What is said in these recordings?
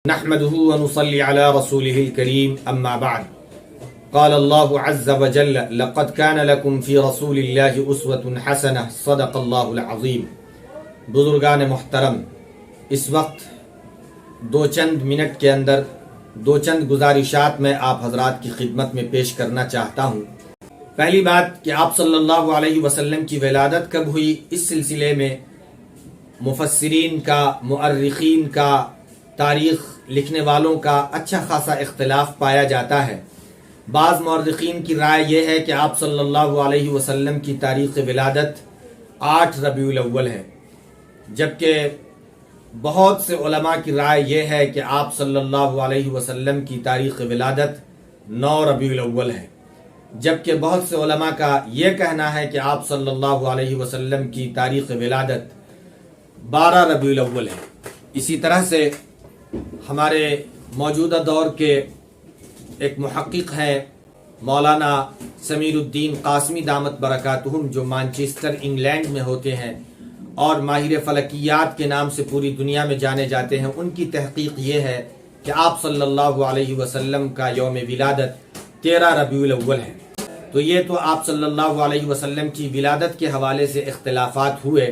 نحمده ونصلي على رسوله الكريم اما بعد قال الله عز وجل لقد كان لكم في رسول الله اسوة حسنة صدق الله العظیم۔ بزرگان محترم، اس وقت دو چند منٹ کے اندر دو چند گزارشات میں آپ حضرات کی خدمت میں پیش کرنا چاہتا ہوں۔ پہلی بات کہ آپ صلی اللہ علیہ وسلم کی ولادت کب ہوئی، اس سلسلے میں مفسرین کا، مؤرخین کا، تاریخ لکھنے والوں کا اچھا خاصا اختلاف پایا جاتا ہے۔ بعض مورخین کی رائے یہ ہے کہ آپ صلی اللہ علیہ وسلم کی تاریخ ولادت 8 ربیع الاول ہے، جبکہ بہت سے علماء کی رائے یہ ہے کہ آپ صلی اللہ علیہ وسلم کی تاریخ ولادت 9 ربیع الاول ہے، جبکہ بہت سے علماء کا یہ کہنا ہے کہ آپ صلی اللہ علیہ وسلم کی تاریخ ولادت 12 ربیع الاول ہے۔ اسی طرح سے ہمارے موجودہ دور کے ایک محقق ہیں مولانا سمیر الدین قاسمی دامت برکاتہم، جو مانچسٹر انگلینڈ میں ہوتے ہیں اور ماہر فلکیات کے نام سے پوری دنیا میں جانے جاتے ہیں۔ ان کی تحقیق یہ ہے کہ آپ صلی اللہ علیہ وسلم کا یوم ولادت 13 ربیع الاول ہے۔ تو یہ تو آپ صلی اللہ علیہ وسلم کی ولادت کے حوالے سے اختلافات ہوئے۔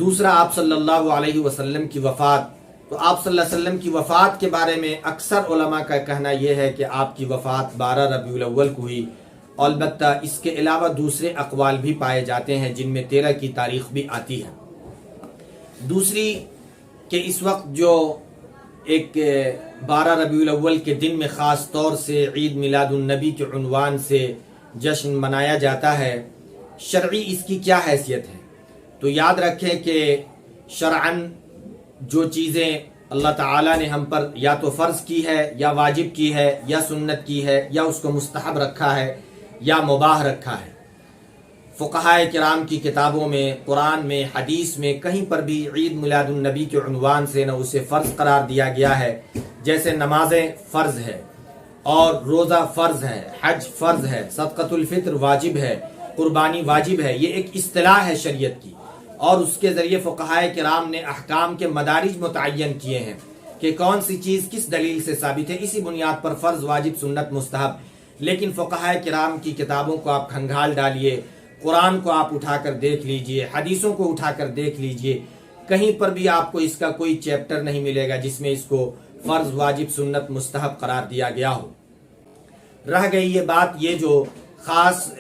دوسرا، آپ صلی اللہ علیہ وسلم کی وفات، تو آپ صلی اللہ علیہ وسلم کی وفات کے بارے میں اکثر علماء کا کہنا یہ ہے کہ آپ کی وفات 12 ربیع الاول کو ہوئی۔ البتہ اس کے علاوہ دوسرے اقوال بھی پائے جاتے ہیں جن میں 13 کی تاریخ بھی آتی ہے۔ دوسری کہ اس وقت جو ایک 12 ربیع الاول کے دن میں خاص طور سے عید میلاد النبی کے عنوان سے جشن منایا جاتا ہے، شرعی اس کی کیا حیثیت ہے؟ تو یاد رکھیں کہ شرعاً جو چیزیں اللہ تعالیٰ نے ہم پر یا تو فرض کی ہے، یا واجب کی ہے، یا سنت کی ہے، یا اس کو مستحب رکھا ہے، یا مباح رکھا ہے، فقہائے کرام کی کتابوں میں، قرآن میں، حدیث میں کہیں پر بھی عید میلاد النبی کے عنوان سے نہ اسے فرض قرار دیا گیا ہے۔ جیسے نمازیں فرض ہے اور روزہ فرض ہے، حج فرض ہے، صدقۃ الفطر واجب ہے، قربانی واجب ہے، یہ ایک اصطلاح ہے شریعت کی، اور اس کے ذریعے فقہائے کرام نے احکام کے مدارج متعین کیے ہیں کہ کون سی چیز کس دلیل سے ثابت ہے، اسی بنیاد پر فرض، واجب، سنت، مستحب۔ لیکن فقہائے کرام کی کتابوں کو آپ کھنگال ڈالیے، قرآن کو آپ اٹھا کر دیکھ لیجئے، حدیثوں کو اٹھا کر دیکھ لیجئے، کہیں پر بھی آپ کو اس کا کوئی چیپٹر نہیں ملے گا جس میں اس کو فرض، واجب، سنت، مستحب قرار دیا گیا ہو۔ رہ گئی یہ بات، یہ جو خاص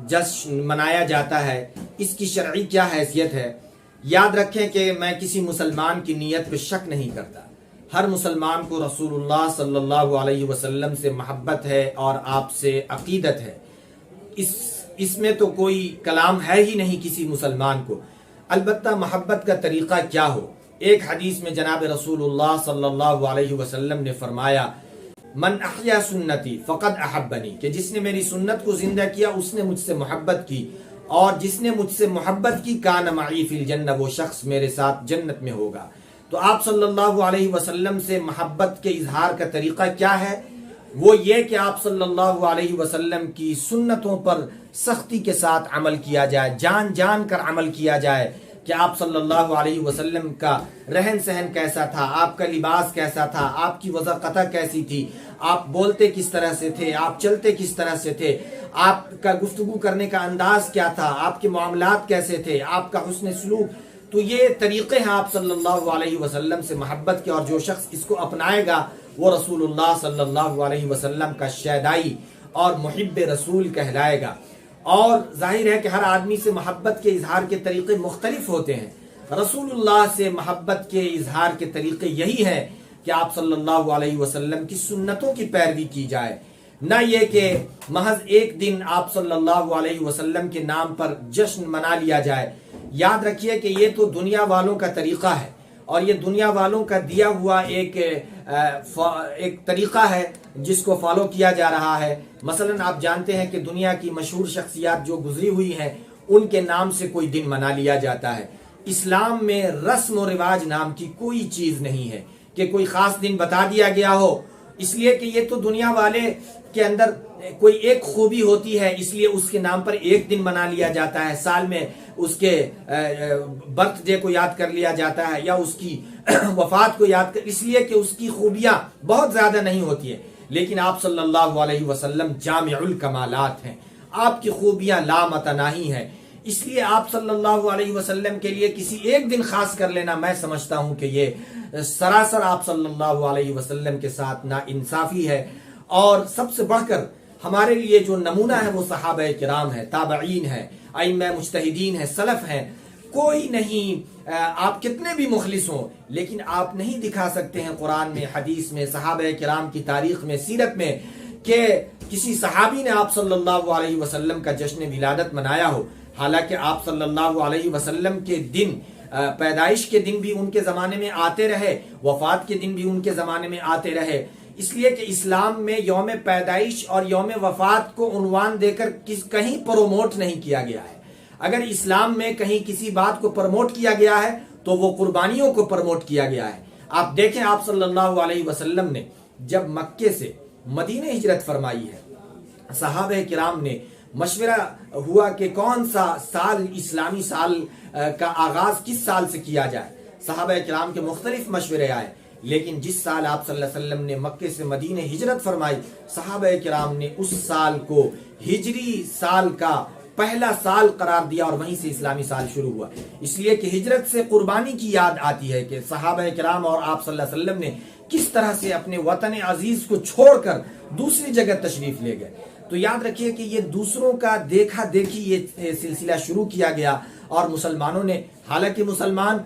جشن منایا جاتا ہے، اس کی شرعی کیا حیثیت ہے؟ یاد رکھیں کہ میں کسی مسلمان کی نیت پہ شک نہیں کرتا۔ ہر مسلمان کو رسول اللہ صلی اللہ علیہ وسلم سے محبت ہے اور آپ سے عقیدت ہے، اس میں تو کوئی کلام ہے ہی نہیں کسی مسلمان کو۔ البتہ محبت کا طریقہ کیا ہو؟ ایک حدیث میں جناب رسول اللہ صلی اللہ علیہ وسلم نے فرمایا، من احیا سنتی فقد احبنی، کہ جس نے میری سنت کو زندہ کیا اس نے مجھ سے محبت کی، اور جس نے مجھ سے محبت کی کان معی فی الجنہ، وہ شخص میرے ساتھ جنت میں ہوگا۔ تو آپ صلی اللہ علیہ وسلم سے محبت کے اظہار کا طریقہ کیا ہے؟ وہ یہ کہ آپ صلی اللہ علیہ وسلم کی سنتوں پر سختی کے ساتھ عمل کیا جائے، جان جان کر عمل کیا جائے کہ آپ صلی اللہ علیہ وسلم کا رہن سہن کیسا تھا، آپ کا لباس کیسا تھا، آپ کی وضاقتہ کیسی تھی، آپ بولتے کس طرح سے تھے، آپ چلتے کس طرح سے تھے، آپ کا گفتگو کرنے کا انداز کیا تھا، آپ کے معاملات کیسے تھے، آپ کا حسن سلوک۔ تو یہ طریقے ہیں آپ صلی اللہ علیہ وسلم سے محبت کے، اور جو شخص اس کو اپنائے گا وہ رسول اللہ صلی اللہ علیہ وسلم کا شیدائی اور محب رسول کہلائے گا۔ اور ظاہر ہے کہ ہر آدمی سے محبت کے اظہار کے طریقے مختلف ہوتے ہیں۔ رسول اللہ سے محبت کے اظہار کے طریقے یہی ہیں کہ آپ صلی اللہ علیہ وسلم کی سنتوں کی پیروی کی جائے، نہ یہ کہ محض ایک دن آپ صلی اللہ علیہ وسلم کے نام پر جشن منا لیا جائے۔ یاد رکھیے کہ یہ تو دنیا والوں کا طریقہ ہے، اور یہ دنیا والوں کا دیا ہوا ایک طریقہ ہے جس کو فالو کیا جا رہا ہے۔ مثلا آپ جانتے ہیں کہ دنیا کی مشہور شخصیات جو گزری ہوئی ہیں ان کے نام سے کوئی دن منا لیا جاتا ہے۔ اسلام میں رسم و رواج نام کی کوئی چیز نہیں ہے کہ کوئی خاص دن بتا دیا گیا ہو، اس لیے کہ یہ تو دنیا والے کے اندر کوئی ایک خوبی ہوتی ہے، اس لیے اس کے نام پر ایک دن منا لیا جاتا ہے، سال میں اس کے برتھ ڈے کو یاد کر لیا جاتا ہے یا اس کی وفات کو یاد کر، اس لیے کہ اس کی خوبیاں بہت زیادہ نہیں ہوتی ہیں، لیکن آپ صلی اللہ علیہ وسلم جامع الکمالات ہیں، آپ کی خوبیاں لامتناہی ہیں، اس لیے آپ صلی اللہ علیہ وسلم کے لیے کسی ایک دن خاص کر لینا، میں سمجھتا ہوں کہ یہ سراسر آپ صلی اللہ علیہ وسلم کے ساتھ ناانصافی ہے۔ اور سب سے بڑھ کر ہمارے لیے جو نمونہ ہے وہ صحابہ کرام ہے، تابعین ہے، ائمہ مجتہدین ہے، سلف ہیں۔ کوئی نہیں، آپ کتنے بھی مخلص ہوں لیکن آپ نہیں دکھا سکتے ہیں قرآن میں، حدیث میں، صحابہ کرام کی تاریخ میں، سیرت میں کہ کسی صحابی نے آپ صلی اللہ علیہ وسلم کا جشن ولادت منایا ہو، حالانکہ آپ صلی اللہ علیہ وسلم کے دن، پیدائش کے دن بھی ان کے زمانے میں آتے رہے، وفات کے دن بھی ان کے زمانے میں آتے رہے، اس لیے کہ اسلام میں یوم پیدائش اور یوم وفات کو عنوان دے کر کہیں پروموٹ نہیں کیا گیا ہے۔ اگر اسلام میں کہیں کسی بات کو پروموٹ کیا گیا ہے تو وہ قربانیوں کو پروموٹ کیا گیا ہے۔ آپ دیکھیں، آپ صلی اللہ علیہ وسلم نے جب مکے سے مدینہ ہجرت فرمائی ہے، صحابہ کرام نے مشورہ ہوا کہ کون سا سال، اسلامی سال کا آغاز کس سال سے کیا جائے۔ صحابہ کرام کے مختلف مشورے آئے، لیکن جس سال آپ صلی اللہ علیہ وسلم نے مکے سے مدینہ ہجرت فرمائی، صحابہ کرام نے اس سال کو ہجری سال کا پہلا سال قرار دیا اور وہیں سے اسلامی سال شروع ہوا، اس لیے کہ ہجرت سے قربانی کی یاد آتی ہے کہ صحابہ کرام اور آپ صلی اللہ علیہ وسلم نے کس طرح سے اپنے وطن عزیز کو چھوڑ کر دوسری جگہ تشریف لے گئے۔ تو یاد رکھیے کہ یہ دوسروں کا دیکھا دیکھی یہ سلسلہ شروع کیا گیا، اور مسلمانوں نے، حالانکہ مسلمان،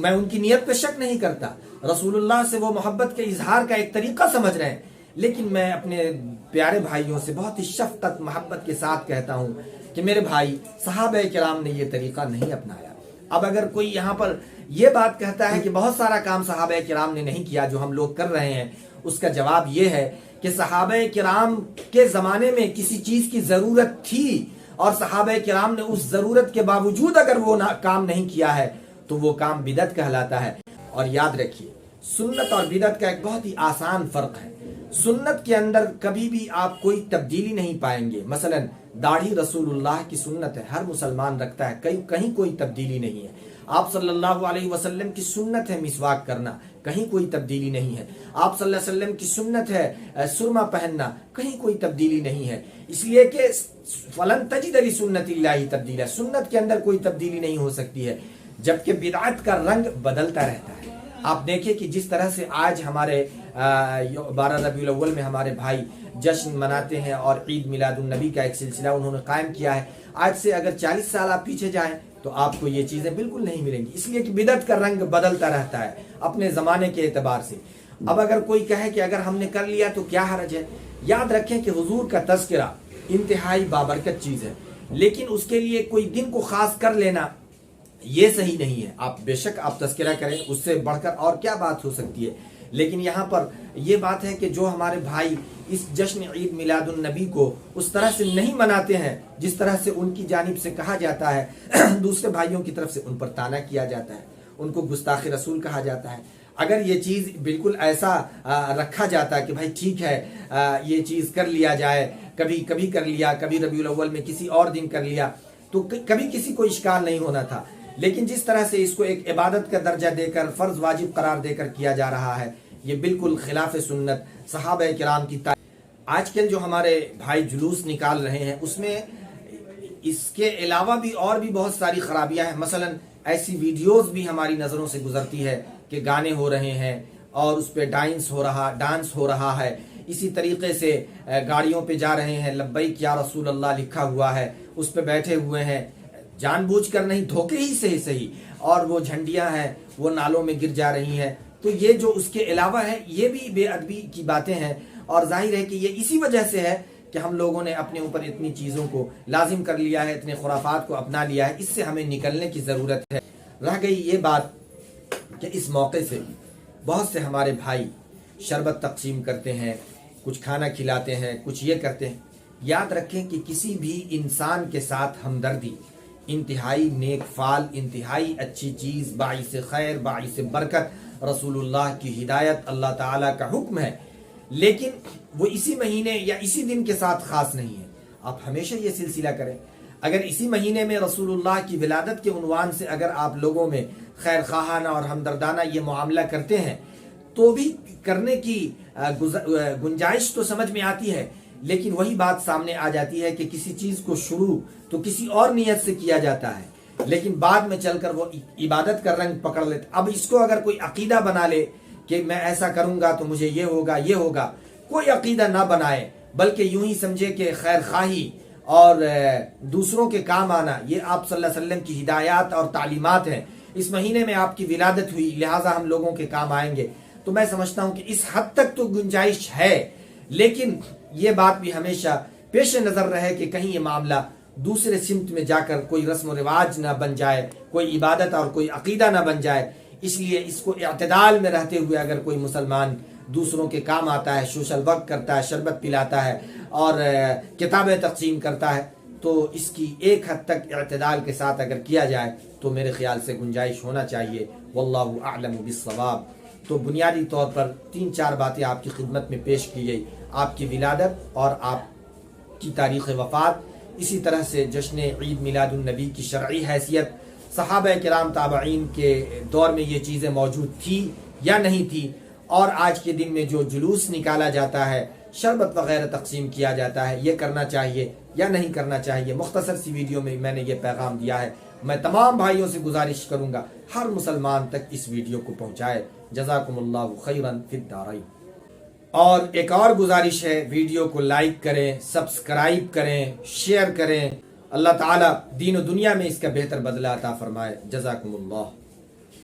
میں ان کی نیت پہ شک نہیں کرتا، رسول اللہ سے وہ محبت کے اظہار کا ایک طریقہ سمجھ رہے ہیں، لیکن میں اپنے پیارے بھائیوں سے بہت ہی شفقت محبت کے ساتھ کہتا ہوں کہ میرے بھائی، صحابہ کرام نے یہ طریقہ نہیں اپنایا۔ اب اگر کوئی یہاں پر یہ بات کہتا ہے کہ بہت سارا کام صحابہ کرام نے نہیں کیا جو ہم لوگ کر رہے ہیں، اس کا جواب یہ ہے کہ صحابہ کرام کے زمانے میں کسی چیز کی ضرورت تھی اور صحابہ کرام نے اس ضرورت کے باوجود اگر وہ کام نہیں کیا ہے تو وہ کام بدعت کہلاتا ہے۔ اور یاد رکھیے، سنت اور بدعت کا ایک بہت ہی آسان فرق ہے۔ سنت کے اندر کبھی بھی آپ کوئی تبدیلی نہیں پائیں گے، مثلا داڑھی رسول اللہ کی سنت ہے، ہر مسلمان رکھتا ہے، کہیں کوئی تبدیلی نہیں ہے۔ آپ صلی اللہ علیہ وسلم کی سنت ہے مسواک کرنا، کہیں کوئی تبدیلی نہیں ہے۔ آپ صلی اللہ علیہ وسلم کی سنت ہے سرما پہننا، کہیں کوئی تبدیلی نہیں ہے، اس لیے کہ فلن تجد لسنت اللہ تبدیلا، سنت کے اندر کوئی تبدیلی نہیں ہو سکتی ہے، جبکہ بدعت کا رنگ بدلتا رہتا ہے۔ آپ دیکھیں کہ جس طرح سے آج ہمارے 12 ربیع الاول میں ہمارے بھائی جشن مناتے ہیں اور عید میلاد النبی کا ایک سلسلہ انہوں نے قائم کیا ہے، آج سے اگر 40 سال آپ پیچھے جائیں تو آپ کو یہ چیزیں بالکل نہیں ملیں گی، اس لیے کہ بدعت کا رنگ بدلتا رہتا ہے اپنے زمانے کے اعتبار سے۔ اب اگر کوئی کہے کہ اگر ہم نے کر لیا تو کیا حرج ہے، یاد رکھیں کہ حضور کا تذکرہ انتہائی بابرکت چیز ہے، لیکن اس کے لیے کوئی دن کو خاص کر لینا یہ صحیح نہیں ہے۔ آپ بے شک آپ تذکرہ کریں، اس سے بڑھ کر اور کیا بات ہو سکتی ہے، لیکن یہاں پر یہ بات ہے کہ جو ہمارے بھائی اس جشن عید میلاد النبی کو اس طرح سے نہیں مناتے ہیں جس طرح سے ان کی جانب سے کہا جاتا ہے، دوسرے بھائیوں کی طرف سے ان پر طعنہ کیا جاتا ہے، ان کو گستاخ رسول کہا جاتا ہے۔ اگر یہ چیز بالکل ایسا رکھا جاتا ہے کہ بھائی ٹھیک ہے یہ چیز کر لیا جائے، کبھی کر لیا، کبھی ربیع الاول میں کسی اور دن کر لیا، تو کبھی کسی کو اشکال نہیں ہونا تھا، لیکن جس طرح سے اس کو ایک عبادت کا درجہ دے کر، فرض واجب قرار دے کر کیا جا رہا ہے، یہ بالکل خلاف سنت صحابہ کرام کی آج کل جو ہمارے بھائی جلوس نکال رہے ہیں اس میں اس کے علاوہ بھی اور بھی بہت ساری خرابیاں ہیں۔ مثلا ایسی ویڈیوز بھی ہماری نظروں سے گزرتی ہے کہ گانے ہو رہے ہیں اور اس پہ ڈانس ہو رہا ہے، اسی طریقے سے گاڑیوں پہ جا رہے ہیں، لبیک یا رسول اللہ لکھا ہوا ہے، اس پہ بیٹھے ہوئے ہیں، جان بوجھ کر نہیں، دھوکے ہی سے صحیح، اور وہ جھنڈیاں ہیں وہ نالوں میں گر جا رہی ہیں۔ تو یہ جو اس کے علاوہ ہے یہ بھی بے ادبی کی باتیں ہیں، اور ظاہر ہے کہ یہ اسی وجہ سے ہے کہ ہم لوگوں نے اپنے اوپر اتنی چیزوں کو لازم کر لیا ہے، اتنے خرافات کو اپنا لیا ہے، اس سے ہمیں نکلنے کی ضرورت ہے۔ رہ گئی یہ بات کہ اس موقع سے بہت سے ہمارے بھائی شربت تقسیم کرتے ہیں، کچھ کھانا کھلاتے ہیں، کچھ یہ کرتے ہیں۔ یاد رکھیں کہ کسی بھی انسان کے ساتھ ہمدردی انتہائی نیک فعل، انتہائی اچھی چیز، باعث خیر، باعث برکت، رسول اللہ کی ہدایت، اللہ تعالیٰ کا حکم ہے، لیکن وہ اسی مہینے یا اسی دن کے ساتھ خاص نہیں ہے۔ آپ ہمیشہ یہ سلسلہ کریں۔ اگر اسی مہینے میں رسول اللہ کی ولادت کے عنوان سے اگر آپ لوگوں میں خیر خواہانہ اور ہمدردانہ یہ معاملہ کرتے ہیں تو بھی کرنے کی گنجائش تو سمجھ میں آتی ہے، لیکن وہی بات سامنے آ جاتی ہے کہ کسی چیز کو شروع تو کسی اور نیت سے کیا جاتا ہے، لیکن بعد میں چل کر وہ عبادت کا رنگ پکڑ لیتا۔ اب اس کو اگر کوئی عقیدہ بنا لے کہ میں ایسا کروں گا تو مجھے یہ ہوگا یہ ہوگا، کوئی عقیدہ نہ بنائے، بلکہ یوں ہی سمجھے کہ خیر خواہی اور دوسروں کے کام آنا یہ آپ صلی اللہ علیہ وسلم کی ہدایات اور تعلیمات ہیں۔ اس مہینے میں آپ کی ولادت ہوئی لہٰذا ہم لوگوں کے کام آئیں گے، تو میں سمجھتا ہوں کہ اس حد تک تو گنجائش ہے، لیکن یہ بات بھی ہمیشہ پیش نظر رہے کہ کہیں یہ معاملہ دوسرے سمت میں جا کر کوئی رسم و رواج نہ بن جائے، کوئی عبادت اور کوئی عقیدہ نہ بن جائے۔ اس لیے اس کو اعتدال میں رہتے ہوئے اگر کوئی مسلمان دوسروں کے کام آتا ہے، سوشل ورک کرتا ہے، شربت پلاتا ہے اور کتابیں تقسیم کرتا ہے، تو اس کی ایک حد تک اعتدال کے ساتھ اگر کیا جائے تو میرے خیال سے گنجائش ہونا چاہیے۔ واللہ اعلم بالصواب۔ تو بنیادی طور پر 3-4 باتیں آپ کی خدمت میں پیش کی گئی، آپ کی ولادت اور آپ کی تاریخ وفات، اسی طرح سے جشن عید میلاد النبی کی شرعی حیثیت، صحابہ کرام تابعین کے دور میں یہ چیزیں موجود تھی یا نہیں تھی، اور آج کے دن میں جو جلوس نکالا جاتا ہے، شربت وغیرہ تقسیم کیا جاتا ہے، یہ کرنا چاہیے یا نہیں کرنا چاہیے۔ مختصر سی ویڈیو میں میں نے یہ پیغام دیا ہے۔ میں تمام بھائیوں سے گزارش کروں گا ہر مسلمان تک اس ویڈیو کو پہنچائے۔ جزاکم اللہ خیرا فی الدارین۔ اور ایک اور گزارش ہے، ویڈیو کو لائک کریں، سبسکرائب کریں، شیئر کریں۔ اللہ تعالیٰ دین و دنیا میں اس کا بہتر بدلہ عطا فرمائے۔ جزاکم اللہ۔